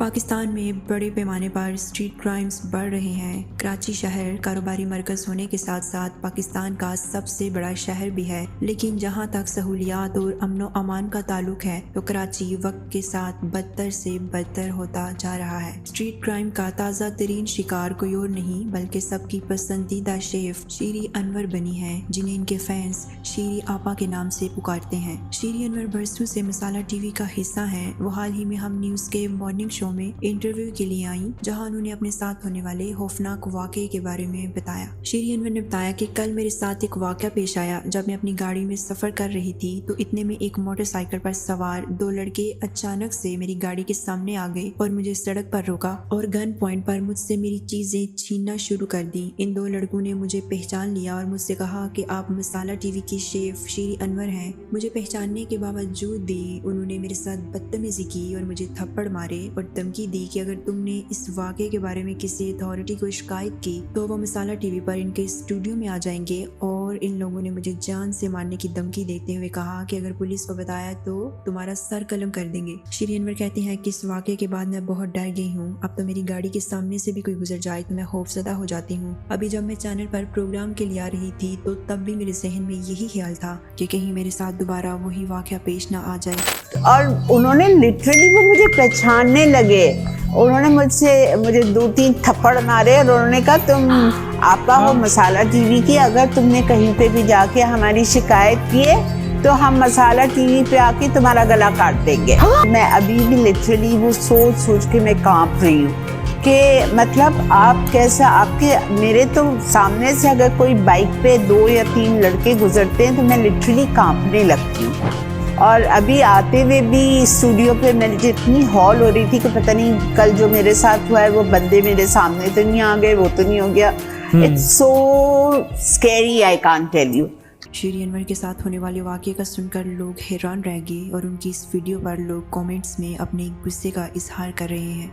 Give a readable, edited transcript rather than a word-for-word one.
पाकिस्तान में बड़े पैमाने पर स्ट्रीट क्राइम्स बढ़ रहे हैं। कराची शहर कारोबारी मरकज होने के साथ साथ पाकिस्तान का सबसे बड़ा शहर भी है, लेकिन जहां तक सहूलियात और अमन व अमान का ताल्लुक है तो कराची वक्त के साथ बदतर से बदतर होता जा रहा है। स्ट्रीट क्राइम का ताज़ा तरीन शिकार कोई और नहीं बल्कि सबकी पसंदीदा शेफ शीरी अनवर बनी है, जिन्हें इनके फैंस शीरी आपा के नाम से पुकारते हैं। शीरी अनवर बरसों से मसाला टीवी का हिस्सा है। वो हाल ही में हम न्यूज़ के मॉर्निंग शो में इंटरव्यू के लिए आई, जहां उन्होंने अपने साथ होने वाले खौफनाक वाक़े के बारे में बताया। शीरी अनवर ने बताया कि कल मेरे साथ एक वाक़या पेश आया। जब मैं अपनी गाड़ी में सफ़र कर रही थी तो इतने में एक मोटरसाइकिल पर सवार दो लड़के अचानक से मेरी गाड़ी के सामने आ गए और मुझे सड़क पर रोका और गन पॉइंट पर मुझसे मेरी चीज़ें छीनना शुरू कर दी। इन दो लड़कों ने मुझे पहचान लिया और मुझसे कहा कि आप मसाला टीवी की शेफ शीरी अनवर हैं। मुझे पहचानने के बावजूद भी उन्होंने मेरे साथ बदतमीजी की और मुझे थप्पड़ मारे और धमकी दी कि अगर तुमने इस वाक़े के बारे में किसी अथॉरिटी को शिकायत की तो वो मसाला टीवी पर इनके स्टूडियो में आ जाएंगे। और इन लोगों ने मुझे जान से मारने की धमकी देते हुए कहा कि अगर पुलिस को बताया तो तुम्हारा सर कलम कर देंगे। शीरी अनवर कहते हैं कि इस वाक़े के बाद मैं बहुत डर गई हूँ। अब तो मेरी गाड़ी के सामने से भी कोई गुजर जाए तो मैं खौफजदा हो जाती हूँ। अभी जब मैं चैनल पर प्रोग्राम के लिए आ रही थी तो तब भी मेरे जहन में यही ख्याल था कि कहीं मेरे साथ दोबारा वही वाक़या पेश ना आ जाए। और उन्होंने लिटरली वो मुझे पहचानने लगे। उन्होंने मुझे 2-3 थप्पड़ मारे और उन्होंने कहा तुम आपा हो मसाला टीवी की, अगर तुमने कहीं पे भी जाके हमारी शिकायत की है तो हम मसाला टीवी पे आके तुम्हारा गला काट देंगे। मैं अभी भी लिटरली वो सोच के मैं कांप रही हूँ कि मतलब आप कैसा, आपके मेरे तो सामने से अगर कोई बाइक पे 2 या 3 लड़के गुजरते हैं तो मैं लिटरली कांपने लगती हूँ। और अभी आते हुए भी स्टूडियो पे मेरी इतनी हॉल हो रही थी कि पता नहीं कल जो मेरे साथ हुआ है वो बंदे मेरे सामने तो नहीं आ गए, वो तो नहीं हो गया। It's so scary, I can't tell you. Shiri Anwar के साथ होने वाले वाक़े का सुनकर लोग हैरान रह गए और उनकी इस वीडियो पर लोग कमेंट्स में अपने गुस्से का इजहार कर रहे हैं।